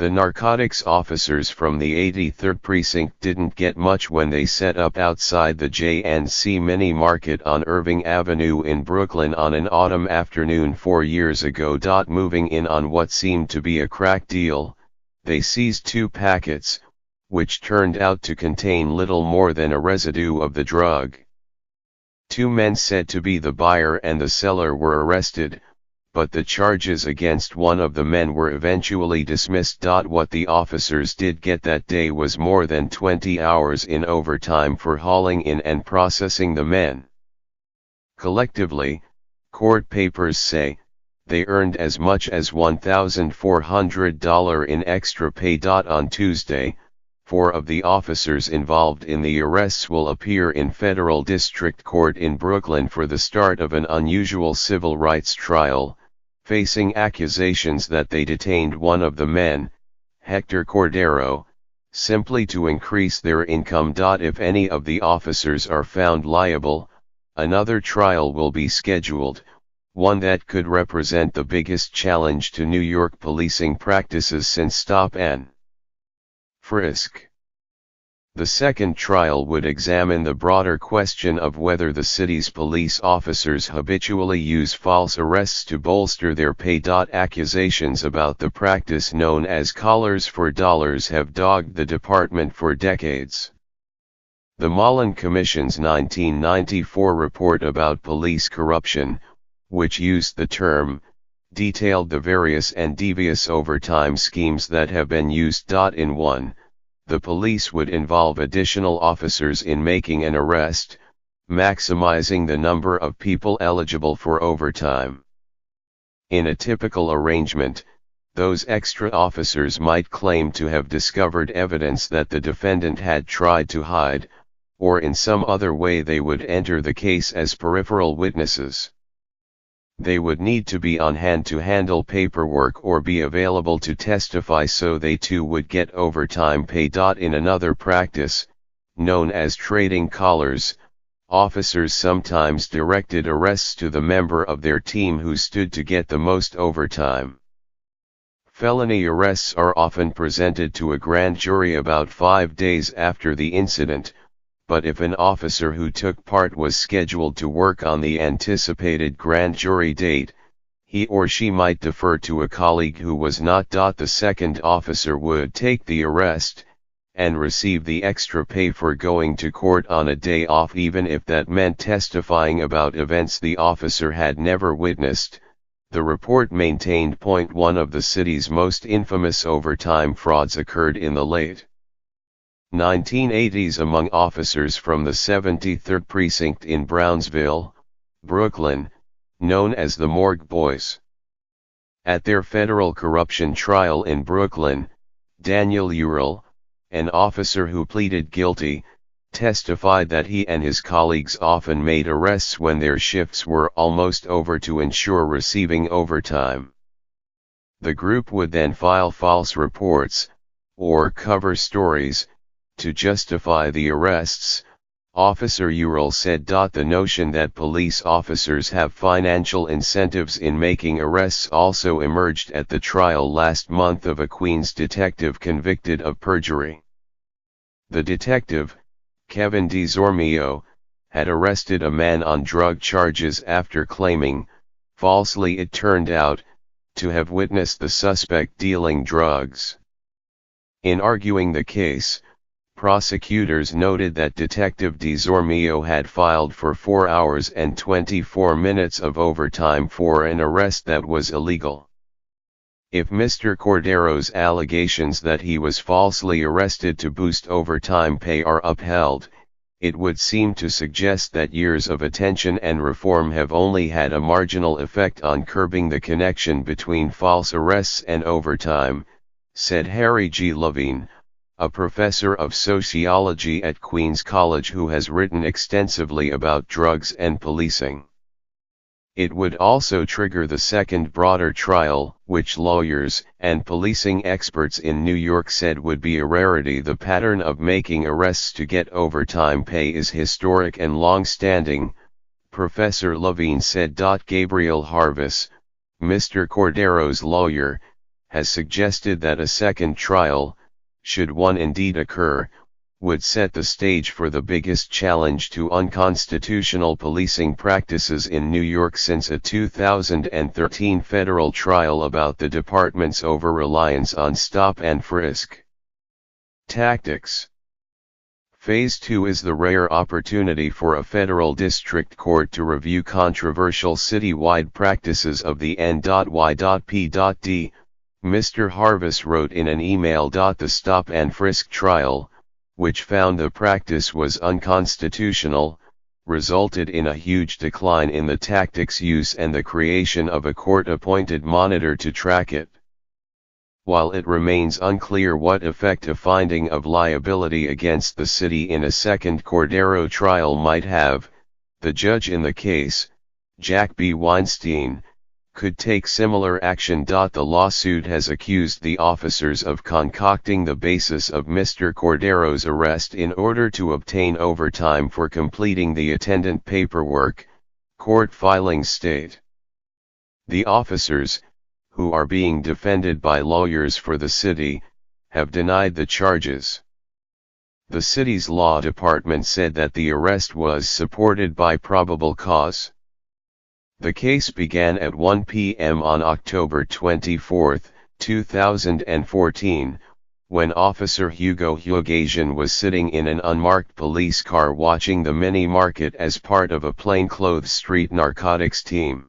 The narcotics officers from the 83rd Precinct didn't get much when they set up outside the J&C Mini Market on Irving Avenue in Brooklyn on an autumn afternoon 4 years ago. Moving in on what seemed to be a crack deal, they seized 2 packets, which turned out to contain little more than a residue of the drug. 2 men said to be the buyer and the seller were arrested, but the charges against one of the men were eventually dismissed. What the officers did get that day was more than 20 hours in overtime for hauling in and processing the men. Collectively, court papers say, they earned as much as $1,400 in extra pay. On Tuesday, 4 of the officers involved in the arrests will appear in federal district court in Brooklyn for the start of an unusual civil rights trial, facing accusations that they detained one of the men, Hector Cordero, simply to increase their income. If any of the officers are found liable, another trial will be scheduled, one that could represent the biggest challenge to New York policing practices since stop and frisk. The second trial would examine the broader question of whether the city's police officers habitually use false arrests to bolster their pay. Accusations about the practice known as collars for dollars have dogged the department for decades. The Mullen Commission's 1994 report about police corruption, which used the term, detailed the various and devious overtime schemes that have been used. In one, the police would involve additional officers in making an arrest, maximizing the number of people eligible for overtime. In a typical arrangement, those extra officers might claim to have discovered evidence that the defendant had tried to hide, or in some other way they would enter the case as peripheral witnesses. They would need to be on hand to handle paperwork or be available to testify, so they too would get overtime pay. In another practice, known as trading collars, officers sometimes directed arrests to the member of their team who stood to get the most overtime. Felony arrests are often presented to a grand jury about 5 days after the incident, but if an officer who took part was scheduled to work on the anticipated grand jury date, he or she might defer to a colleague who was not. The second officer would take the arrest, and receive the extra pay for going to court on a day off, even if that meant testifying about events the officer had never witnessed. The report maintained. One of the city's most infamous overtime frauds occurred in the late 1980s among officers from the 73rd Precinct in Brownsville, Brooklyn, known as the Morgue Boys. At their federal corruption trial in Brooklyn, Daniel Urel, an officer who pleaded guilty, testified that he and his colleagues often made arrests when their shifts were almost over to ensure receiving overtime. The group would then file false reports, or cover stories, to justify the arrests. Officer Urel said. The notion that police officers have financial incentives in making arrests also emerged at the trial last month of a Queens detective convicted of perjury. The detective, Kevin DeZormio, had arrested a man on drug charges after claiming, falsely it turned out, to have witnessed the suspect dealing drugs. In arguing the case, prosecutors noted that Detective DeZormio had filed for 4 hours and 24 minutes of overtime for an arrest that was illegal. If Mr. Cordero's allegations that he was falsely arrested to boost overtime pay are upheld, it would seem to suggest that years of attention and reform have only had a marginal effect on curbing the connection between false arrests and overtime, said Harry G. Levine, a professor of sociology at Queens College who has written extensively about drugs and policing. It would also trigger the second broader trial, which lawyers and policing experts in New York said would be a rarity. The pattern of making arrests to get overtime pay is historic and long-standing, Professor Levine said. Gabriel Harvis, Mr. Cordero's lawyer, has suggested that a second trial, should one indeed occur, would set the stage for the biggest challenge to unconstitutional policing practices in New York since a 2013 federal trial about the department's over-reliance on stop and frisk tactics. Phase 2 is the rare opportunity for a federal district court to review controversial citywide practices of the N.Y.P.D. Mr. Harvis wrote in an email. The stop and frisk trial, which found the practice was unconstitutional, resulted in a huge decline in the tactics use and the creation of a court-appointed monitor to track it. While it remains unclear what effect a finding of liability against the city in a second Cordero trial might have, the judge in the case, Jack B. Weinstein, could take similar action. The lawsuit has accused the officers of concocting the basis of Mr. Cordero's arrest in order to obtain overtime for completing the attendant paperwork, court filings state. The officers, who are being defended by lawyers for the city, have denied the charges. The city's law department said that the arrest was supported by probable cause. The case began at 1 p.m. on October 24, 2014, when Officer Hugo Hugasian was sitting in an unmarked police car watching the mini-market as part of a plainclothes street narcotics team.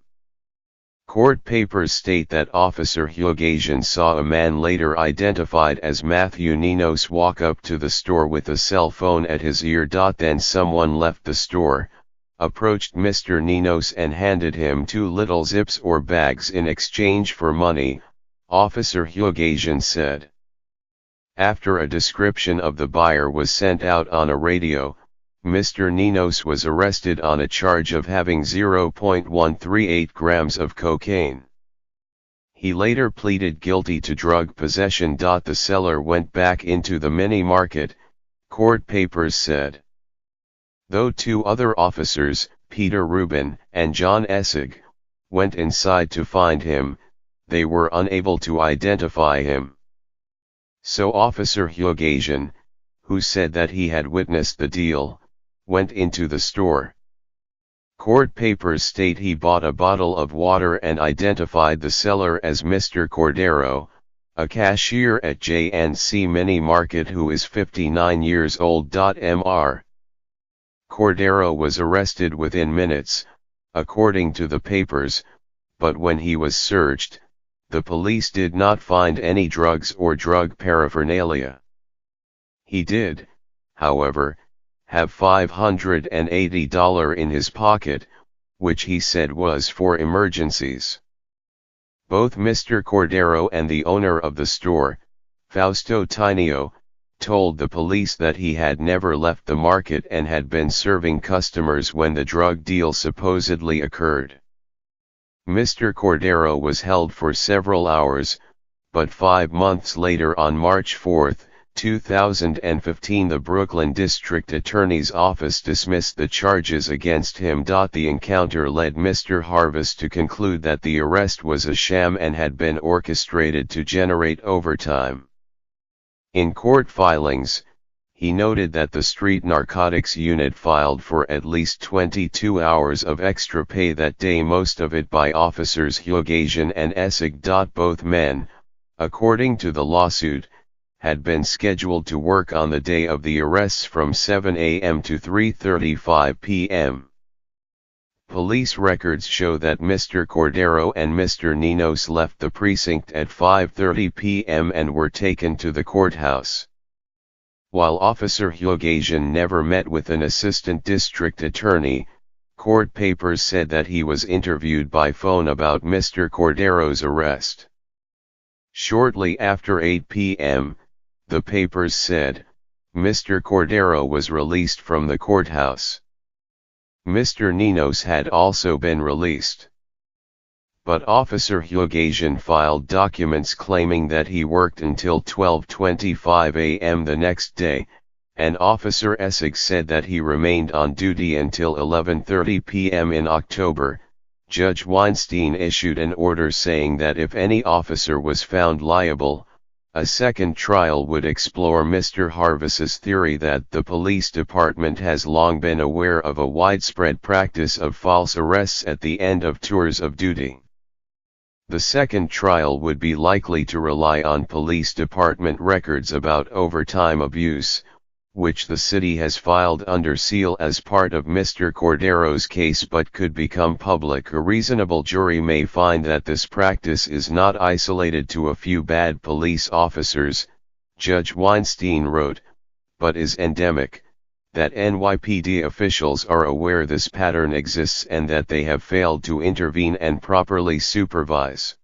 Court papers state that Officer Hugasian saw a man later identified as Matthew Ninos walk up to the store with a cell phone at his ear. Then someone left the store, approached Mr. Ninos and handed him 2 little zips or bags in exchange for money, Officer Hugasian said. After a description of the buyer was sent out on a radio, Mr. Ninos was arrested on a charge of having 0.138 grams of cocaine. He later pleaded guilty to drug possession. The seller went back into the mini-market, court papers said. Though 2 other officers, Peter Rubin and John Essig, went inside to find him, they were unable to identify him. So Officer Hugasian, who said that he had witnessed the deal, went into the store. Court papers state he bought a bottle of water and identified the seller as Mr. Cordero, a cashier at J&C Mini Market who is 59 years old. Mr. Cordero was arrested within minutes, according to the papers, but when he was searched, the police did not find any drugs or drug paraphernalia. He did, however, have $580 in his pocket, which he said was for emergencies. Both Mr. Cordero and the owner of the store, Fausto Tinio, told the police that he had never left the market and had been serving customers when the drug deal supposedly occurred. Mr. Cordero was held for several hours, but 5 months later on March 4, 2015 the Brooklyn District Attorney's Office dismissed the charges against him. The encounter led Mr. Harvis to conclude that the arrest was a sham and had been orchestrated to generate overtime. In court filings, he noted that the Street Narcotics Unit filed for at least 22 hours of extra pay that day, most of it by officers Hugasian and Essig. Both men, according to the lawsuit, had been scheduled to work on the day of the arrests from 7 a.m. to 3:35 p.m. Police records show that Mr. Cordero and Mr. Ninos left the precinct at 5:30 p.m. and were taken to the courthouse. While Officer Hugasian never met with an assistant district attorney, court papers said that he was interviewed by phone about Mr. Cordero's arrest. Shortly after 8 p.m., the papers said, Mr. Cordero was released from the courthouse. Mr. Ninos had also been released. But Officer Hugasian filed documents claiming that he worked until 12:25 a.m. the next day, and Officer Essig said that he remained on duty until 11:30 p.m. in October, Judge Weinstein issued an order saying that if any officer was found liable, a second trial would explore Mr. Harvis's theory that the police department has long been aware of a widespread practice of false arrests at the end of tours of duty. The second trial would be likely to rely on police department records about overtime abuse, which the city has filed under seal as part of Mr. Cordero's case but could become public. A reasonable jury may find that this practice is not isolated to a few bad police officers, Judge Weinstein wrote, but is endemic, that NYPD officials are aware this pattern exists and that they have failed to intervene and properly supervise.